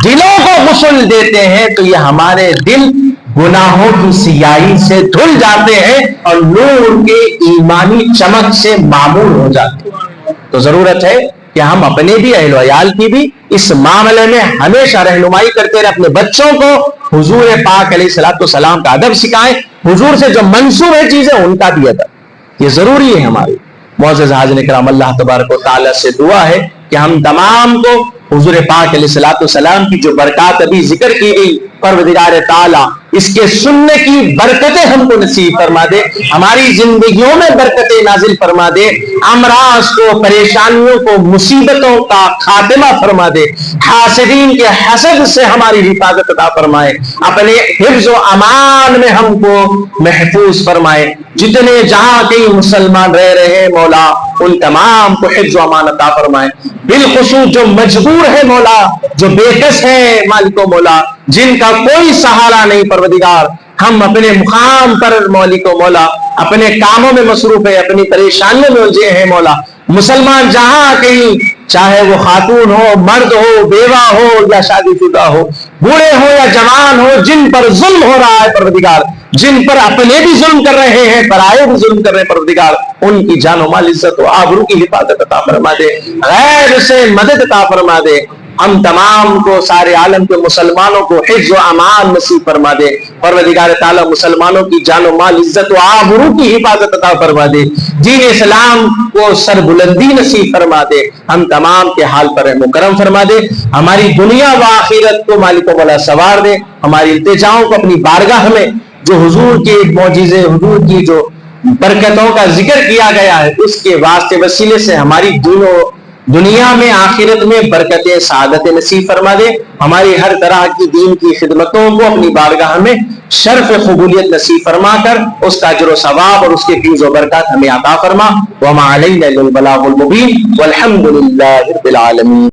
دلوں کو غسل دیتے ہیں تو یہ ہمارے دل گناہوں کی سیاہی سے دھل جاتے ہیں اور نور کے ایمانی چمک سے معمور ہو جاتے ہیں۔ تو ضرورت ہے کہ ہم اپنے بھی اہل و عیال کی بھی اس معاملے میں ہمیشہ رہنمائی کرتے رہے، اپنے بچوں کو حضور پاک علیہ الصلوۃ والسلام کا ادب سکھائیں، حضور سے جو منسوب ہے چیزیں ان کا بھی ادب، یہ ضروری ہے ہماری۔ معزز حاضرین اکرام، اللہ تبارک و تعالیٰ سے دعا ہے کہ ہم تمام کو حضور پاک علیہ الصلوۃ والسلام کی جو برکات ابھی ذکر کی گئی، پروردگار تعالیٰ اس کے سننے کی برکتیں ہم کو نصیب فرما دے، ہماری زندگیوں میں برکتیں نازل فرما دے، امراض کو، پریشانیوں کو، مصیبتوں کا خاتمہ فرما دے، حاسدین کے حسد سے ہماری حفاظت عطا فرمائے، اپنے حفظ و امان میں ہم کو محفوظ فرمائے، جتنے جہاں کئی مسلمان رہ رہے ہیں مولا ان تمام کو حفظ و امان عطا فرمائے، بالخصوص جو مجبور ہے مولا، جو بے کس ہے مالک و مولا، جن کا کوئی سہارا نہیں پروردگار، ہم اپنے مقام پر مالک و مولا اپنے کاموں میں مصروف ہے، اپنی پریشانیوں میں الجھے ہیں مولا، مسلمان جہاں کہیں چاہے وہ خاتون ہو، مرد ہو، بیوہ ہو یا شادی شدہ ہو، بوڑھے ہو یا جوان ہو، جن پر ظلم ہو رہا ہے پروردگار، جن پر اپنے بھی ظلم کر رہے ہیں، پرائے بھی ظلم کر رہے ہیں پروردگار، ان کی جان و مال، عزت و آبرو کی حفاظت عطا فرما دے، غیر سے مدد عطا فرما دے، ہم تمام کو، سارے عالم کے مسلمانوں کو حفظ و امان نصیب فرما دے، پروردگار تعالیٰ مسلمانوں کی جان و مال، عزت و آبرو کی حفاظت عطا فرما دے، دین اسلام کو سر بلندی نصیب فرما دے، ہم تمام کے حال پر رحم و کرم فرما دے، ہماری دنیا و آخرت کو مالک و مولا سوار دے، ہماری التجاؤں کو اپنی بارگاہ میں جو حضور کے معجزے، حضور کی جو برکتوں کا ذکر کیا گیا ہے، اس کے واسطے وسیلے سے ہماری دنیا میں آخرت میں برکتیں سعادت نصیب فرما دے، ہماری ہر طرح کی دین کی خدمتوں کو اپنی بارگاہ میں شرف قبولیت نصیب فرما کر اس کا اجر و ثواب اور اس کے فیض و برکات ہمیں عطا فرما۔ وما علینا الا البلاغ المبین والحمد للہ رب العالمین۔